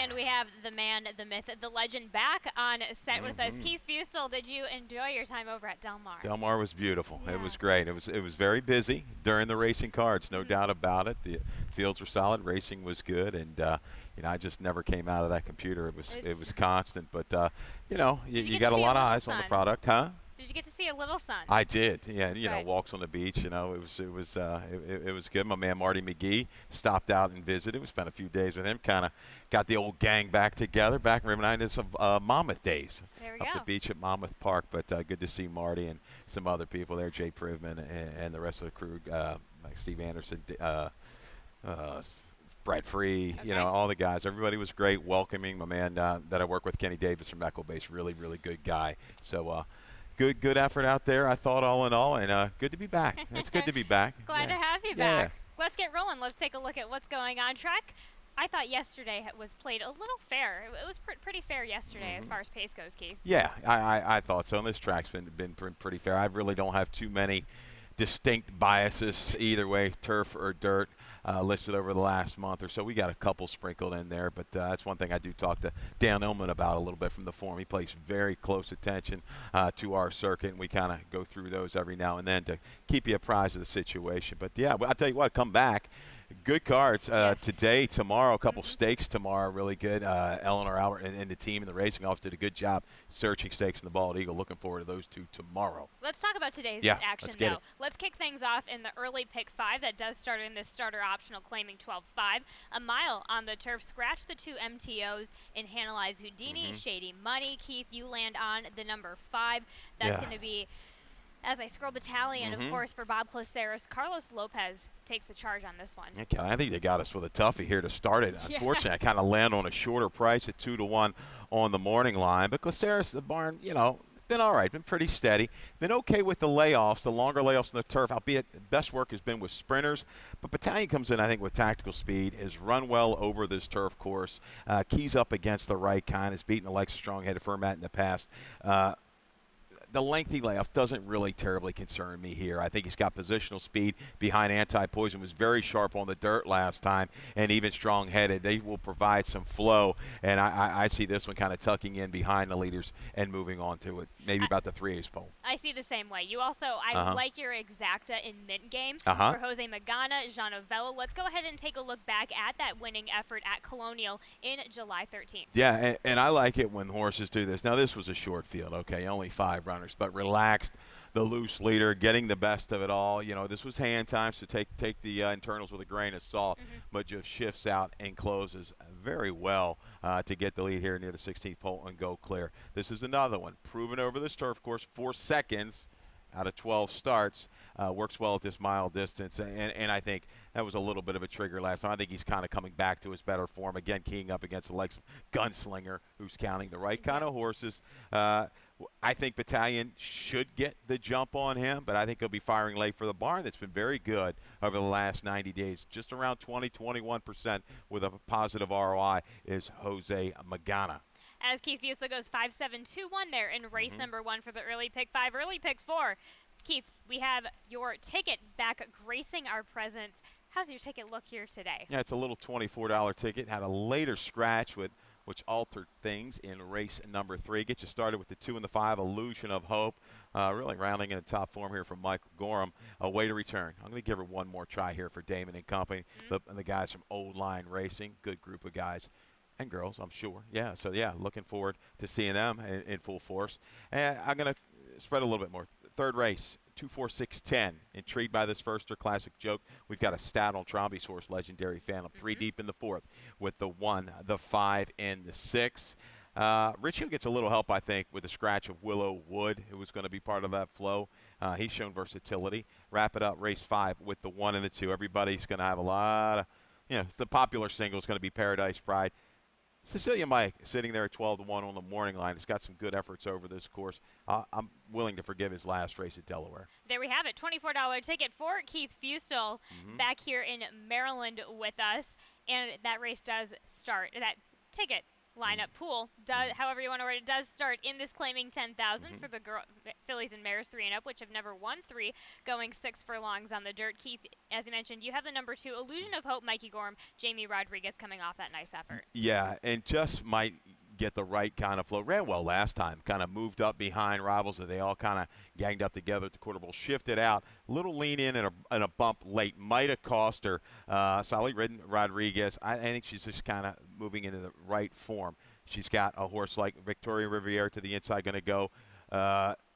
And we have the man, the myth, the legend back on set with us. Keith Fustel, did you enjoy your time over at Del Mar? Del Mar was beautiful. Yeah. It was great. It was very busy during the racing cards, no doubt about it. The fields were solid, racing was good, and I just never came out of that computer. It was constant, but you got a lot of eyes on the product, huh? Did you get to see a little sun? I did. Yeah, Good. walks on the beach. It was good. My man Marty McGee stopped out and visited. We spent a few days with him. Kind of got the old gang back together, back reminding us of Monmouth days. There we up go. the beach at Monmouth Park. But good to see Marty and some other people there, Jay Privman and the rest of the crew, like Steve Anderson, Brett Free, Okay. all the guys. Everybody was great, welcoming. My man that I work with, Kenny Davis from Echo Base, really, really good guy. So. Good effort out there, I thought, all in all, and good to be back. It's good to be back. Glad to have you back. Let's get rolling. Let's take a look at what's going on. Track, I thought yesterday was played a little fair. It was pretty fair yesterday as far as pace goes, Keith. Yeah, I thought so. And this track's been pretty fair. I really don't have too many distinct biases either way, turf or dirt, listed over the last month or so. We got a couple sprinkled in there, but that's one thing I do talk to Dan Illman about a little bit from the forum. He pays very close attention to our circuit, and we kind of go through those every now and then to keep you apprised of the situation. But yeah, I'll tell you what, come back. Good cards Yes. today, tomorrow, a couple stakes tomorrow, really good. Eleanor Albert and the team and the racing office did a good job searching stakes in the Bald Eagle. Looking forward to those two tomorrow. Let's talk about today's Yeah, action, let's get though. it. Let's kick things off in the early pick 5 that does start in this starter optional claiming 12.5. A mile on the turf. Scratch the 2 MTOs in Hannah's Houdini, Shady Money. Keith, you land on the number 5. That's going to be, as I scroll battalion, of course, for Bob Placeres. Carlos Lopez takes the charge on this one. Okay, I think they got us with a toughie here to start it. Yeah. Unfortunately, I kind of land on a shorter price at 2-1 on the morning line. But Glaceris, the barn, been all right, been pretty steady. Been okay with the layoffs, the longer layoffs on the turf, albeit the best work has been with sprinters. But Battalion comes in, I think, with tactical speed, has run well over this turf course, keys up against the right kind, has beaten the likes of strong-headed Fermat in the past. The lengthy layoff doesn't really terribly concern me here. I think he's got positional speed behind Anti-Poison, was very sharp on the dirt last time, and even strong-headed. They will provide some flow, and I see this one kind of tucking in behind the leaders and moving on to it, maybe about the 3/8 pole. I see the same way. You also, I like your exacta in mint game for Jose Magana, Jean Ovello. Let's go ahead and take a look back at that winning effort at Colonial in July 13th. Yeah, and I like it when horses do this. Now, this was a short field, okay, only 5 runners, but relaxed, the loose leader, getting the best of it all. This was hand time, so take the internals with a grain of salt, but just shifts out and closes very well to get the lead here near the 16th pole and go clear. This is another one, proven over this turf course, 4 seconds out of 12 starts. Works well at this mile distance, and I think that was a little bit of a trigger last time. I think he's kind of coming back to his better form, again, keying up against the likes of Gunslinger, who's counting the right kind of horses. I think Battalion should get the jump on him, but I think he'll be firing late for the barn that's been very good over the last 90 days. Just around 20-21% with a positive ROI is Jose Magana. As Keith Fusel goes 5-7-2-1 there in race number 1 for the early pick 5. Early pick 4, Keith, we have your ticket back gracing our presence. How does your ticket look here today? Yeah, it's a little $24 ticket. Had a later scratch which altered things in race number 3. Get you started with the 2 and the 5, Illusion of Hope. Really rounding in a top form here from Michael Gorham. A way to return. I'm going to give her one more try here for Damon and company. The guys from Old Line Racing, good group of guys. And girls, I'm sure. Yeah, so yeah, looking forward to seeing them in full force. And I'm going to spread a little bit more. Third race, 2-4-6-10. Intrigued by this firster classic joke. We've got a stat on Tromby's horse, Legendary Phantom. 3 deep in the 4th with the 1, the 5, and the 6. Richie gets a little help, I think, with the scratch of Willow Wood, who was going to be part of that flow. He's shown versatility. Wrap it up, race 5 with the 1 and the 2. Everybody's going to have a lot of, the popular single is going to be Paradise Pride. Cecilia Mike sitting there at 12-1 on the morning line. He's got some good efforts over this course. I'm willing to forgive his last race at Delaware. There we have it, $24 ticket for Keith Fusel back here in Maryland with us. And that race does start. That ticket lineup pool, however you want to word it, does start in this claiming 10,000 for the fillies and mares 3 and up, which have never won 3, going 6 furlongs on the dirt. Keith, as you mentioned, you have the number 2, Illusion of Hope, Mikey Gorham, Jamie Rodriguez coming off that nice effort. Yeah, and just might get the right kind of flow. Ran well last time, kind of moved up behind rivals, and they all kind of ganged up together at the quarter bowl. Shifted out, little lean in and a bump late. Might have cost her. Solid ridden Rodriguez. I think she's just kind of moving into the right form. She's got a horse like Victoria Riviera to the inside, going to go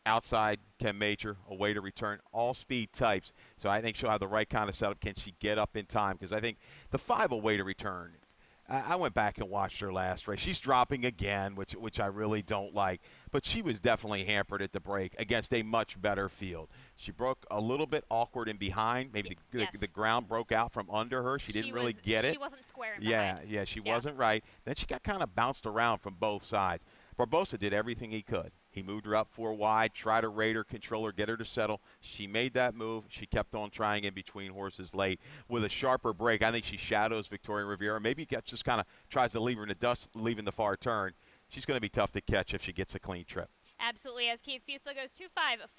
outside. Ken Major, away to return, all speed types. So I think she'll have the right kind of setup. Can she get up in time? Because I think the 5 away to return. I went back and watched her last race. She's dropping again, which I really don't like. But she was definitely hampered at the break against a much better field. She broke a little bit awkward in behind. Maybe the ground broke out from under her. She didn't really get it. She wasn't square in behind. Yeah, she wasn't right. Then she got kind of bounced around from both sides. Barbosa did everything he could. He moved her up 4 wide, tried to rate her, control her, get her to settle. She made that move. She kept on trying in between horses late. With a sharper break, I think she shadows Victoria Riviera. Maybe just kind of tries to leave her in the dust, leaving the far turn. She's going to be tough to catch if she gets a clean trip. Absolutely, as Keith Fusel goes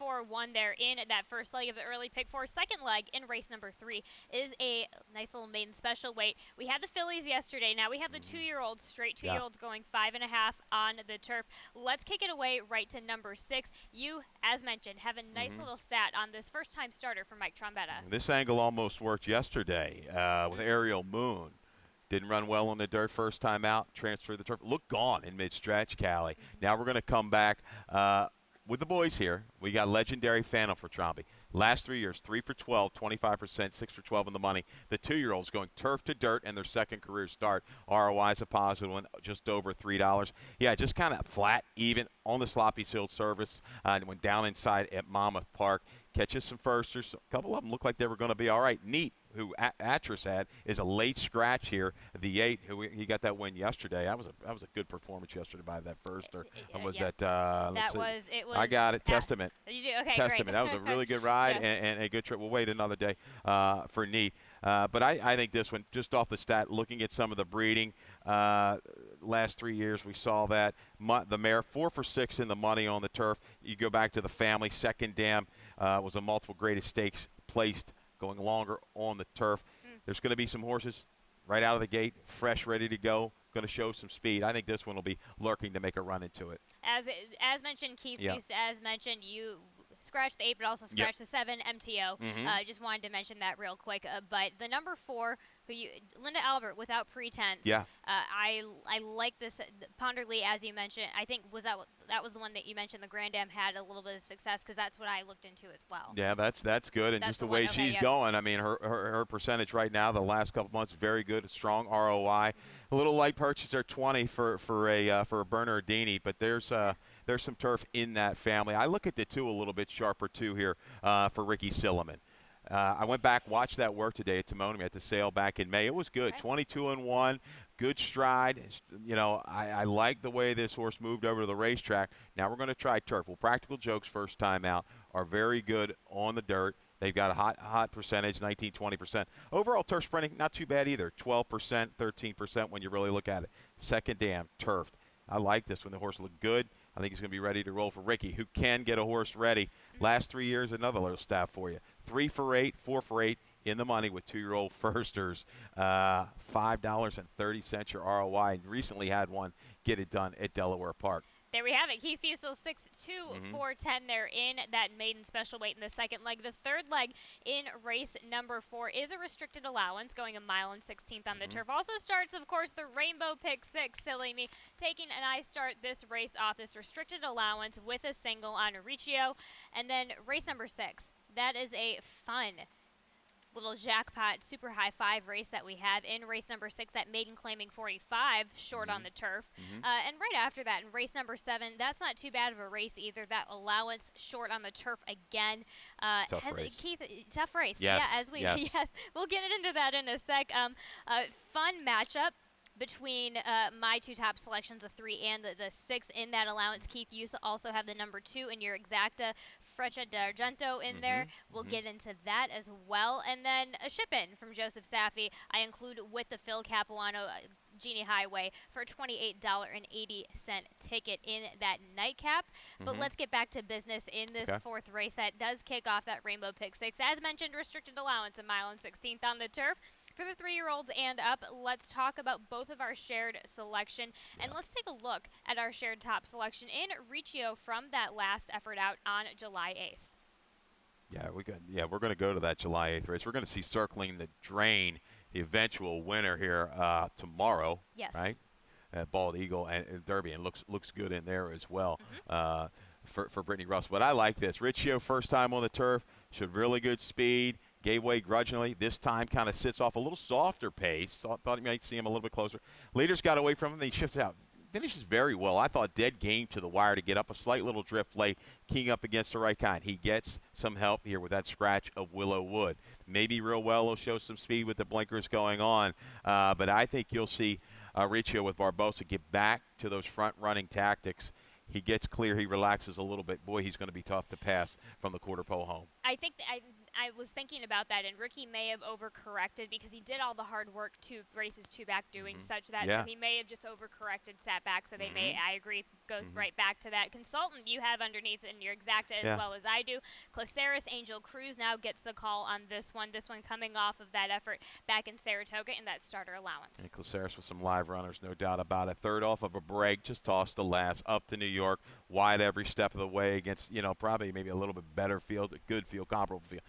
2-5-4-1 there in that first leg of the early pick 4. Second leg in race number 3 is a nice little maiden special weight. We had the fillies yesterday. Now we have the 2-year-olds, straight 2-year-olds going 5.5 on the turf. Let's kick it away right to number 6. You, as mentioned, have a nice little stat on this first-time starter for Mike Trombetta. This angle almost worked yesterday with Ariel Moon. Didn't run well on the dirt first time out. Transferred the turf. Looked gone in mid-stretch, Callie. Now we're going to come back with the boys here. We got legendary Phantom for Tromby. Last 3 years, 3 for 12, 25%, 6 for 12 in the money. The 2-year-olds going turf to dirt in their second career start. ROI is a positive one, just over $3. Yeah, just kind of flat, even on the sloppy field surface. And went down inside at Monmouth Park. Catches some firsters. A couple of them looked like they were going to be all right. Neat, who Atris had, is a late scratch here. The 8, who he got that win yesterday. That was a good performance yesterday by that firster. Was that? It was. I got it. Testament. You do? Okay, Testament. great. That was a really good ride and a good trip. We'll wait another day for Neat. But I think this one, just off the stat, looking at some of the breeding, last 3 years we saw that. The mare, 4 for 6 in the money on the turf. You go back to the family, second dam was a multiple greatest stakes placed, going longer on the turf. There's going to be some horses right out of the gate, fresh, ready to go, going to show some speed. I think this one will be lurking to make a run into it. As mentioned, Keith, as mentioned, you scratched the 8, but also scratched the 7 MTO. Just wanted to mention that real quick. But the number 4, Linda Albert, without pretense. Yeah. I like this. Ponderly, as you mentioned, I think that was the one that you mentioned. The Grand Dam had a little bit of success because that's what I looked into as well. Yeah, that's good, and that's just the way she's going. I mean, her percentage right now, the last couple months, very good, strong ROI. A little light purchase there, 20 for a Bernardini, but there's some turf in that family. I look at the 2 a little bit sharper too here for Ricky Silliman. I went back, watched that work today at Timonium at the sale back in May. It was good, 22-1, good stride. You know, I like the way this horse moved over to the racetrack. Now we're going to try turf. Well, Practical Jokes first time out are very good on the dirt. They've got a hot percentage, 19, 20%. Overall turf sprinting, not too bad either, 12%, 13% when you really look at it. Second dam, turfed. I like this when the horse looked good. I think he's going to be ready to roll for Ricky, who can get a horse ready. Last 3 years, another little stat for you. 3 for 8, 4 for 8 in the money with 2-year-old firsters. $5.30 your ROI. And recently had one get it done at Delaware Park. There we have it. Keith Fusel 6'2", 410 there in that maiden special weight in the second leg. The third leg in race number 4 is a restricted allowance, going 1 mile and 16th on the turf. Also starts, of course, the Rainbow Pick 6. Silly me. Taking an I start this race off, this restricted allowance with a single on Riccio. And then race number 6. That is a fun little jackpot super high 5 race that we have in race number 6, that maiden claiming 45 short on the turf. And right after that in race number 7, that's not too bad of a race either. That allowance short on the turf again. Tough race. Keith, tough race. Yes. Yeah, as we yes, we'll get into that in a sec. Fun matchup. between my two top selections, the 3 and the 6 in that allowance. Keith, you also have the number 2 in your exacta, Freccia d'Argento in there. We'll get into that as well. And then a ship-in from Joseph Safi I include with the Phil Capuano Genie Highway for a $28.80 ticket in that nightcap. But let's get back to business in this fourth race that does kick off that Rainbow Pick 6. As mentioned, restricted allowance, a mile and 16th on the turf. For the 3-year-olds and up, let's talk about both of our shared selection. And let's take a look at our shared top selection in Riccio from that last effort out on July 8th. We're going to go to that July 8th race. We're going to see Circling the Drain, the eventual winner here tomorrow. Yes. Right? At Bald Eagle and Derby, and looks good in there as well for Brittany Russell. But I like this. Riccio, first time on the turf, showed really good speed. Gave way grudgingly. This time kind of sits off a little softer pace. Thought you might see him a little bit closer. Leaders got away from him. Then he shifts out. Finishes very well. I thought dead game to the wire to get up. A slight little drift late, keying up against the right kind. He gets some help here with that scratch of Willow Wood. Maybe real well will show some speed with the blinkers going on. But I think you'll see Riccio with Barbosa get back to those front-running tactics. He gets clear. He relaxes a little bit. Boy, he's going to be tough to pass from the quarter pole home. I think I was thinking about that, and Ricky may have overcorrected because he did all the hard work 2 races 2 back doing such that so he may have just overcorrected, sat back, so they may, I agree, goes right back to that. Consultant you have underneath in your exacta as well as I do. Claceris Angel Cruz now gets the call on this one coming off of that effort back in Saratoga in that starter allowance. And Claceris with some live runners, no doubt about it. Third off of a break, just tossed the last up to New York, wide every step of the way against, probably maybe a little bit better field, a good field, comparable field,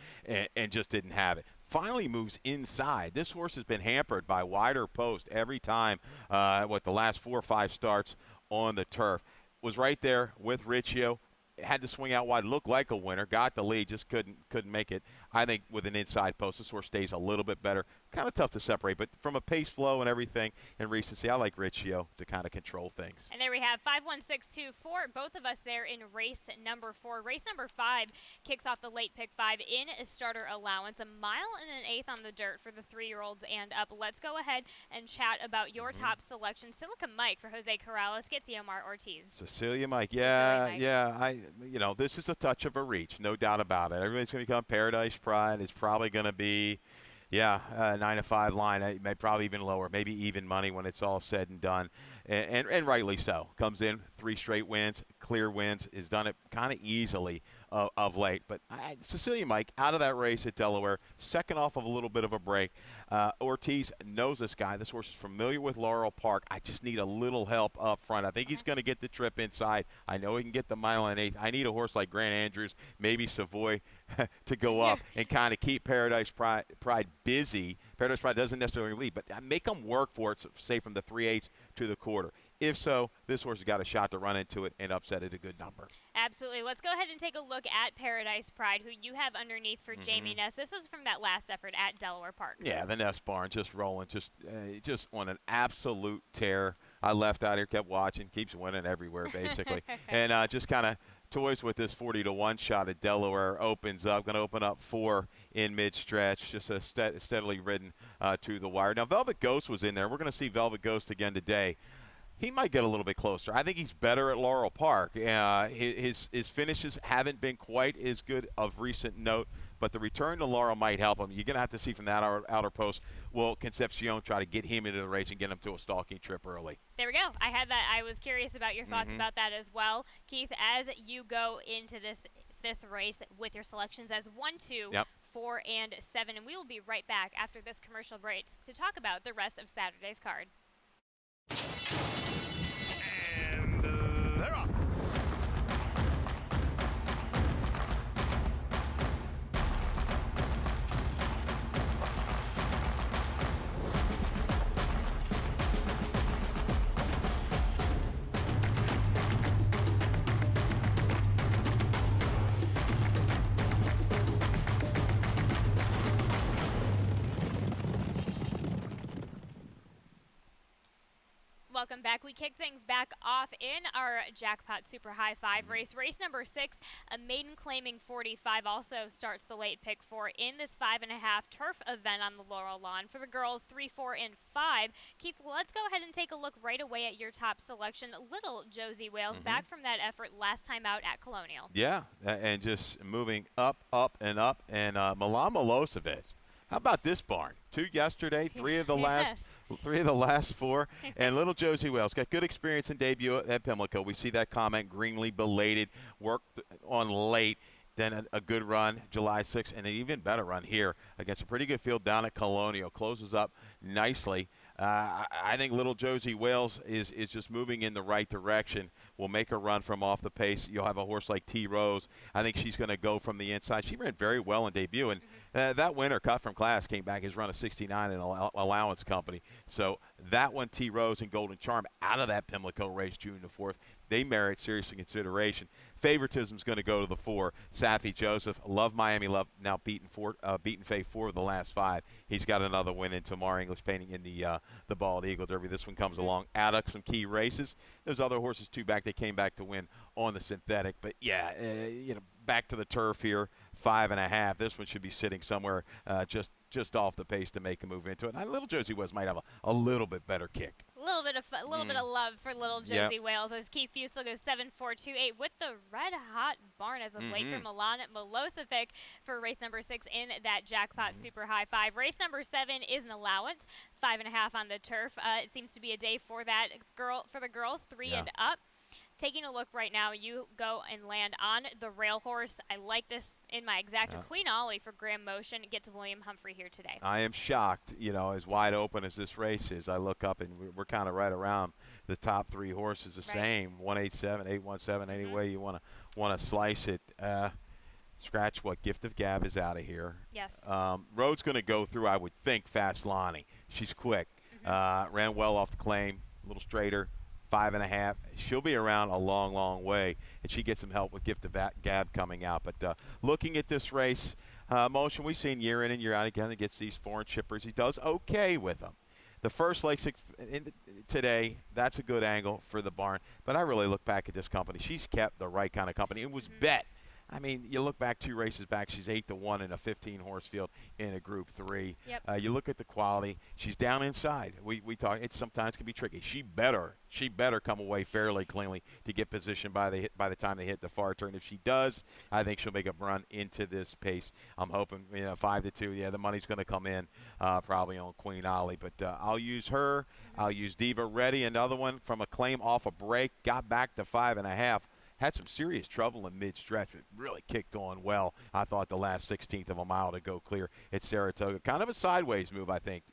and just didn't have it. Finally moves inside. This horse has been hampered by wider post every time, the last 4 or 5 starts on the turf. Was right there with Riccio. Had to swing out wide, looked like a winner, got the lead, just couldn't make it. I think with an inside post, this horse stays a little bit better. Kind of tough to separate, but from a pace flow and everything and recency, I like Riccio to kind of control things. And there we have 5, 1, 6, 2, 4. Both of us there in race number 4. Race number 5 kicks off the late pick 5 in a starter allowance, a mile and an eighth on the dirt for the 3-year-olds and up. Let's go ahead and chat about your top selection. Silica Mike for Jose Corrales gets Omar Ortiz. Cecilia Mike, this is a touch of a reach, no doubt about it. Everybody's going to come Paradise Pride. It's probably going to be 9-5 line. It may probably even lower, maybe even money when it's all said and done, and rightly so. Comes in 3 straight wins, clear wins, has done it kind of easily of late. But Cecilia Mike out of that race at Delaware, second off of a little bit of a break. Ortiz knows this guy. This horse is familiar with Laurel Park. I just need a little help up front. I think he's going to get the trip inside. I know he can get the mile and eighth. I need a horse like Grant Andrews, maybe Savoy, to go up and kind of keep Paradise Pride busy. Paradise Pride doesn't necessarily lead, but make them work for it, say from the 3/8 to the quarter. If so, this horse has got a shot to run into it and upset at a good number. Absolutely. Let's go ahead and take a look at Paradise Pride, who you have underneath for Jamie Ness. This was from that last effort at Delaware Park. Yeah, the Ness barn just rolling, just on an absolute tear. I left out here, kept watching, keeps winning everywhere basically, and just kind of toys with this 40-1 shot at Delaware. Opens up, going to open up 4 in mid-stretch, just a steadily ridden to the wire. Now Velvet Ghost was in there. We're going to see Velvet Ghost again today. He might get a little bit closer. I think he's better at Laurel Park. His finishes haven't been quite as good of recent note, but the return to Laurel might help him. You're going to have to see from that outer post, will Concepcion try to get him into the race and get him to a stalking trip early? There we go. I had that. I was curious about your thoughts about that as well. Keith, as you go into this 5th race with your selections as 1, 2, 4, and 7, and we will be right back after this commercial break to talk about the rest of Saturday's card. And they're off. welcome back. We kick things back off in our Jackpot Super High 5 race. Race number 6, a maiden claiming 45, also starts the late pick 4 in this 5.5 turf event on the Laurel lawn. For the girls, 3, 4, and 5. Keith, let's go ahead and take a look right away at your top selection. Little Josie Wales, back from that effort last time out at Colonial. Yeah, and just moving up, and up. And Milan Milosevic. How about this barn? 2 yesterday, 3 of the last 4. And little Josie Wales got good experience in debut at Pimlico. We see that comment, greenly belated, worked on late. Then a good run July 6th, and an even better run here against a pretty good field down at Colonial. Closes up nicely. I think little Josie Wales is just moving in the right direction. Will make a run from off the pace. You'll have a horse like T. Rose. I think she's going to go from the inside. She ran very well in debut, and that winner, cut from class, came back. His run of 69 in allowance company. So that one, T. Rose and Golden Charm, out of that Pimlico race June the 4th. They merit serious consideration. Favoritism is going to go to the 4. Safi Joseph, love Miami, love now beaten Faye 4 of the last 5. He's got another win in Tamar English Painting in the Bald Eagle Derby. This one comes along. Add up some key races. Those other horses too back. They came back to win on the synthetic. But yeah, back to the turf here. 5.5. This one should be sitting somewhere just off the pace to make a move into it. And little Josie Wales might have a little bit better kick. A little bit of love for little Josie Wales as Keith Fusel goes 7-4-2-8 with the red hot barn as of late for Milan Milosevic for race number 6 in that Jackpot Super High 5. Race number 7 is an allowance, 5.5 on the turf. It seems to be a day for the girls, 3 and up. Taking a look right now, you go and land on the rail horse. I like this in my exacta. Queen Ollie for Graham Motion gets William Humphrey here today. I am shocked, as wide open as this race is. I look up and we're kind of right around the top 3 horses the same. 187, 817, any way you want to slice it. Scratch what Gift of Gab is out of here. Yes. Road's going to go through, I would think, Fast Lonnie. She's quick. Ran well off the claim, a little straighter. 5.5. She'll be around a long, long way, and she gets some help with Gift of Gab coming out. But looking at this race, Motion, we've seen year in and year out again. He gets these foreign chippers. He does okay with them. The first leg 6 today, that's a good angle for the barn. But I really look back at this company. She's kept the right kind of company. It was bet. I mean, you look back 2 races back, she's 8-1 in a 15-horse field in a Group 3. Yep. You look at the quality. She's down inside. We talk. It sometimes can be tricky. She better come away fairly cleanly to get positioned by the time they hit the far turn. If she does, I think she'll make a run into this pace. I'm hoping 5-2. Yeah, the money's going to come in probably on Queen Ollie, but I'll use her. I'll use Diva Ready. Another one from a claim off a break, got back to 5.5. Had some serious trouble in mid-stretch, but really kicked on well. I thought the last 16th of a mile to go clear at Saratoga. Kind of a sideways move, I think,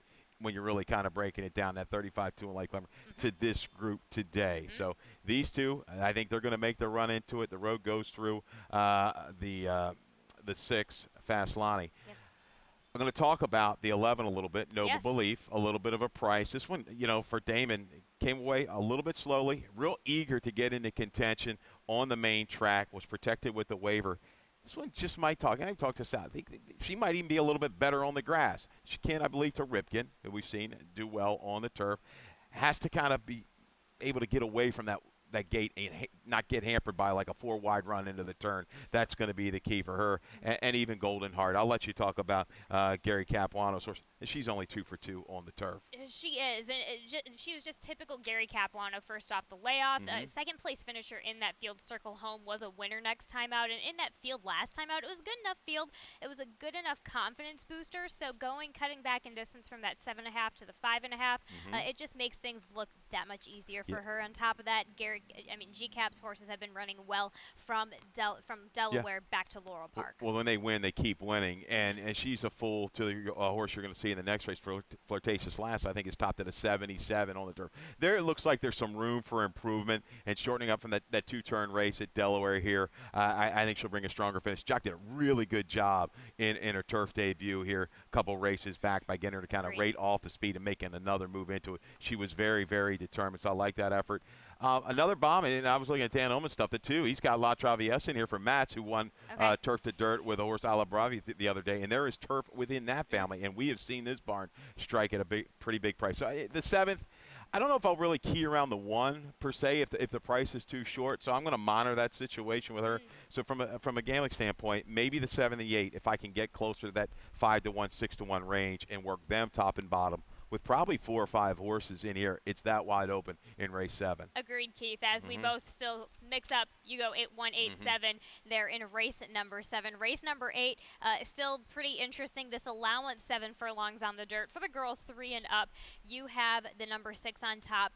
when you're really kind of breaking it down, that 35-2 in Lake Clemmer to this group today. So these two, I think they're going to make the run into it. The road goes through the 6, Fast Lonnie. Yep. I'm going to talk about the 11 a little bit. Noble Belief, a little bit of a price. This one, for Damon, came away a little bit slowly, real eager to get into contention on the main track, was protected with the waiver. This one just might talk. I talked to Sal. I think she might even be a little bit better on the grass. She can, I believe, to Ripken, who we've seen do well on the turf. Has to kind of be able to get away from that gate and not get hampered by like a 4-wide run into the turn. That's going to be the key for her, and even Golden Heart. I'll let you talk about Gary Capuano's horse. She's only 2 for 2 on the turf. She is, and she was just typical Gary Capuano first off the layoff. Second place finisher in that field. Circle Home was a winner next time out, and in that field last time out, it was a good enough field. It was a good enough confidence booster. So cutting back in distance from that 7.5 to the 5.5, it just makes things look that much easier for her. On top of that, GCAP's horses have been running well from Delaware back to Laurel Park. Well, when they win, they keep winning, and she's a fool to the horse you're going to see in the next race. Flirtatious Last, I think, is topped at a 77 on the turf. There, it looks like there's some room for improvement and shortening up from that 2-turn race at Delaware here. I think she'll bring a stronger finish. Jack did a really good job in her turf debut here, a couple races back, by getting her to kind of rate off the speed and making another move into it. She was very, very determined, so I like that effort. Another bomb, and I was looking at Dan Oman's stuff, too. He's got La Traviesa in here for Mats, who won Turf to Dirt with a horse a la Bravi the other day. And there is turf within that family, and we have seen this barn strike at a pretty big price. So the 7th, I don't know if I'll really key around the 1 per se if the price is too short. So I'm going to monitor that situation with her. So from a gambling standpoint, maybe the 7, the 8, if I can get closer to that 5 to 1, 6 to 1 range and work them top and bottom. With probably 4 or 5 horses in here, it's that wide open in race 7. Agreed, Keith. As we both still mix up, you go 8, 1, 8, 7 there in race number 7. Race number 8 is still pretty interesting. This allowance 7 furlongs on the dirt. For the girls 3 and up, you have the number 6 on top,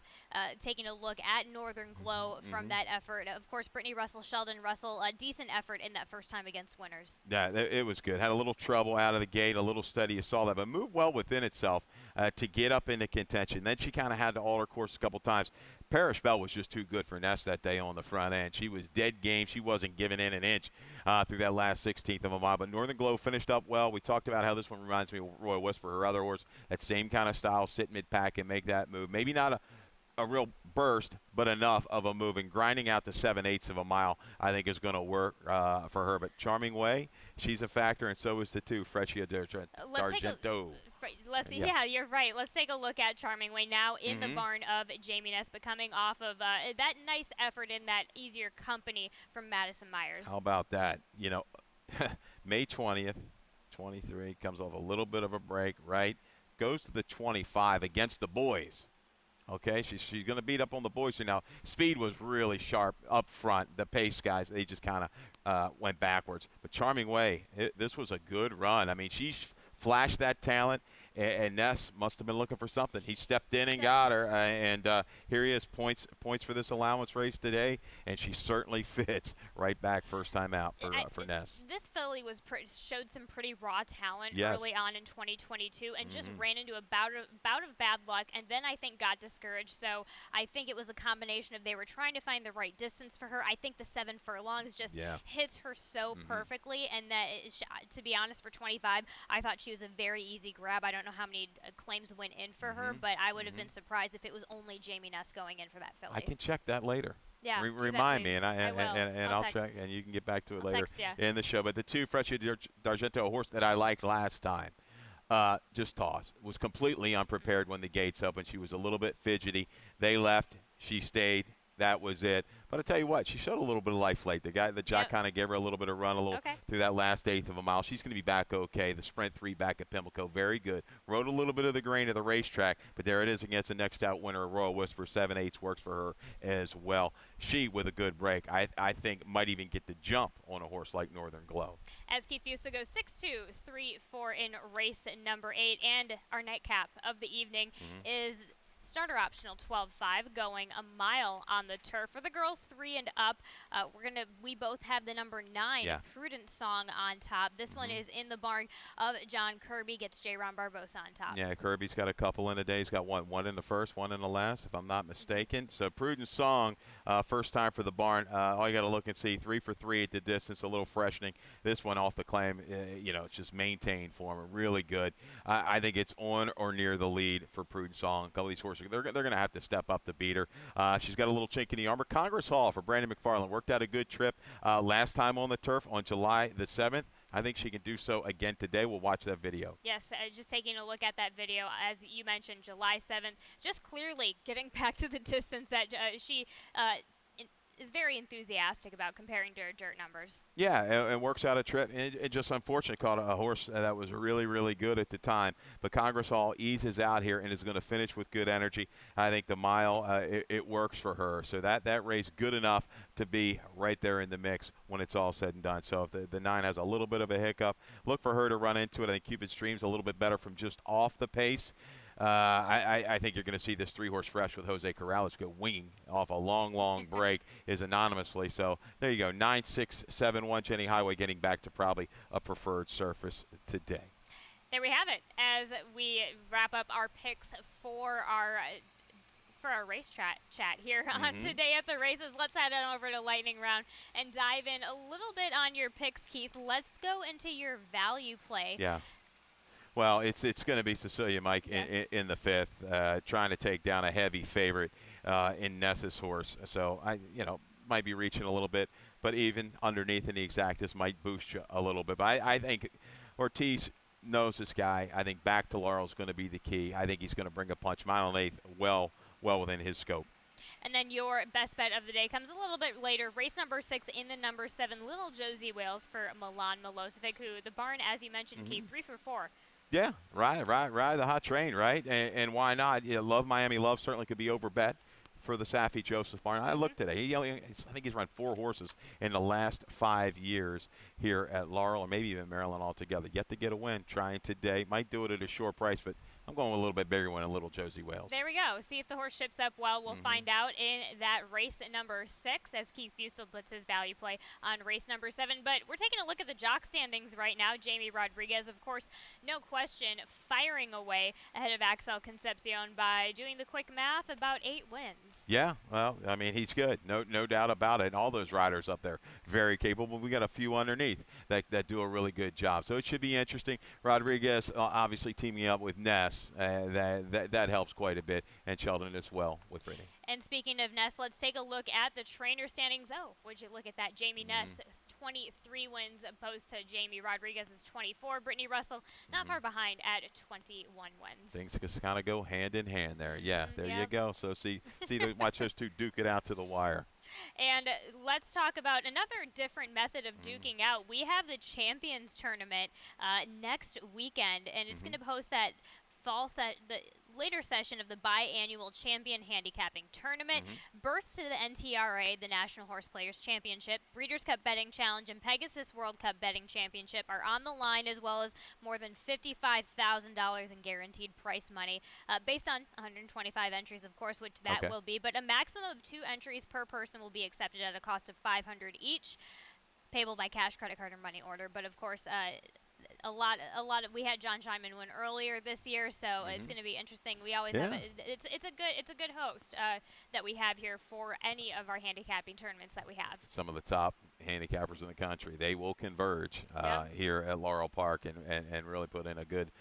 taking a look at Northern Glow from that effort. Of course, Brittany Russell, Sheldon Russell, a decent effort in that first time against winners. Yeah, it was good. Had a little trouble out of the gate, a little steady. You saw that, but moved well within itself to get up into contention. Then she kind of had to alter course a couple times. Parish Bell was just too good for Ness that day on the front end. She was dead game. She wasn't giving in an inch through that last 16th of a mile. But Northern Glow finished up well. We talked about how this one reminds me of Royal Whisper, her other horse. That same kind of style, sit mid-pack and make that move. Maybe not a real burst, but enough of a move. And grinding out to 7/8 of a mile, I think, is going to work for her. But Charming Way, she's a factor, and so is the 2, Freccia d'Argento. Yeah, you're right. Let's take a look at Charming Way now in the barn of Jamie Ness, but coming off of that nice effort in that easier company from Madison Myers. How about that? You know, May 20th, 23, comes off a little bit of a break, right? Goes to the 25 against the boys. Okay, she's going to beat up on the boys here now. Speed was really sharp up front. The pace guys, they just kind of went backwards. But Charming Way, this was a good run. I mean, she flashed that talent, and Ness must have been looking for something. He stepped in and got her, and here he is, points for this allowance race today, and she certainly fits right back first time out for Ness. This filly showed some pretty raw talent early on in 2022 and just ran into a bout of bad luck, and then I think got discouraged. So I think it was a combination of they were trying to find the right distance for her. I think the 7 furlongs just hits her so perfectly, and that to be honest, for 25, I thought she was a very easy grab. I don't know how many claims went in for her, but I would have been surprised if it was only Jamie Ness going in for that filly. I can check that later. Yeah, remind me, and I'll check. check, and you can get back to it I'll later text ya. in the show. But the 2, Freccia d'Argento, a horse that I liked last time, just toss. Was completely unprepared when the gates opened. She was a little bit fidgety. They left. She stayed. That was it. But I tell you what, she showed a little bit of life late. The jock kind of gave her a little bit of run, through that last 1/8 of a mile. She's going to be back okay. The sprint 3 back at Pimlico, very good. Rode a little bit of the grain of the racetrack, but there it is against the next out winner, Royal Whisper. 7/8 works for her as well. She, with a good break, I think might even get the jump on a horse like Northern Glow. As Keith used to go 6-2, 3-4 in race number 8, and our nightcap of the evening is starter optional 12-5 going a mile on the turf. For the girls 3 and up, we both have the number 9 Prudent Song on top. This one is in the barn of John Kirby, gets J. Ron Barbosa on top. Yeah, Kirby's got a couple in a day. He's got one in the first, one in the last, if I'm not mistaken. So Prudent Song, first time for the barn. All you got to look and see, 3 for 3 at the distance, a little freshening. This one off the claim, it's just maintained for him. Really good. I think it's on or near the lead for Prudent Song. A couple of these horses, they're going to have to step up to beat her. She's got a little chink in the armor. Congress Hall for Brandon McFarland worked out a good trip last time on the turf on July the 7th. I think she can do so again today. We'll watch that video. Yes, just taking a look at that video, as you mentioned, July 7th, just clearly getting back to the distance that she is very enthusiastic about comparing to her dirt numbers. Yeah, and works out a trip. And just unfortunate, caught a horse that was really, really good at the time. But Congress Hall eases out here and is going to finish with good energy. I think the mile, it works for her. So that race good enough to be right there in the mix when it's all said and done. So if the 9 has a little bit of a hiccup, look for her to run into it. I think Cupid Stream's a little bit better from just off the pace. I think you're going to see this 3-horse fresh with Jose Corrales go winging off a long break is anonymously. So there you go, 9-6-7-1 Jenny Highway getting back to probably a preferred surface today. There we have it. As we wrap up our picks for our race chat here on Today at the Races, let's head on over to Lightning Round and dive in a little bit on your picks, Keith. Let's go into your value play. Yeah. Well, it's going to be Cecilia Mike in the 5th, trying to take down a heavy favorite in Ness's horse. So I might be reaching a little bit, but even underneath in the exactas might boost you a little bit. But I think Ortiz knows this guy. I think back to Laurel is going to be the key. I think he's going to bring a punch. Mile and 1/8, well within his scope. And then your best bet of the day comes a little bit later. Race number 6 in the number 7, Little Josie Wales for Milan Milosevic, who the barn, as you mentioned, Keith, 3 for 4. Yeah, right. The hot train, right? And why not? Love Miami Love certainly could be overbet for the Safi Joseph barn. I looked today. I think he's run 4 horses in the last 5 years here at Laurel, or maybe even Maryland altogether. Yet to get a win, trying today. Might do it at a short price, but I'm going with a little bit bigger one, a Little Josie Wales. There we go. See if the horse ships up well. We'll find out in that race number 6 as Keith Fusel puts his value play on race number 7. But we're taking a look at the jock standings right now. Jamie Rodriguez, of course, no question, firing away ahead of Axel Concepcion by doing the quick math, about 8 wins. Yeah, well, I mean, he's good. No doubt about it. And all those riders up there, very capable. We got a few underneath that do a really good job. So it should be interesting. Rodriguez obviously teaming up with Ness. That helps quite a bit, and Sheldon as well with Brittany. And speaking of Ness, let's take a look at the trainer standings. Oh, would you look at that? Jamie Ness, 23 wins opposed to Jamie Rodriguez's 24. Brittany Russell not far behind at 21 wins. Things just kind of go hand in hand there. Yeah, there you go. So watch those two duke it out to the wire. And let's talk about another different method of duking out. We have the Champions Tournament next weekend, and it's going to host that the later session of the biannual Champion Handicapping Tournament. Bursts to the NTRA, the National Horse Players Championship, Breeders' Cup Betting Challenge, and Pegasus World Cup Betting Championship are on the line, as well as more than $55,000 in guaranteed prize money, based on 125 entries, of course, which that will be. But a maximum of 2 entries per person will be accepted at a cost of $500 each, payable by cash, credit card, or money order. But of course, we had John Scheinman win earlier this year, so it's going to be interesting. We always have it's a good host that we have here for any of our handicapping tournaments that we have. Some of the top handicappers in the country, they will converge here at Laurel Park and really put in a good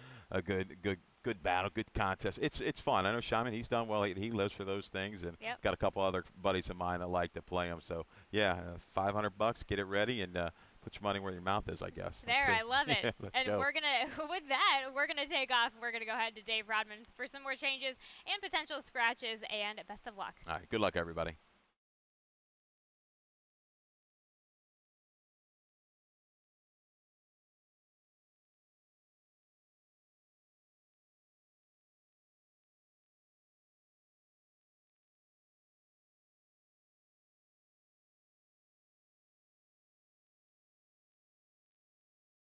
battle, good contest. It's fun. I know Scheinman, he's done well. He lives for those things, and got a couple other buddies of mine that like to play them. So yeah, $500, get it ready, and put your money where your mouth is, I guess. I love it. And go. With that, we're gonna take off. We're gonna go ahead to Dave Rodman for some more changes and potential scratches. And best of luck. All right. Good luck, everybody.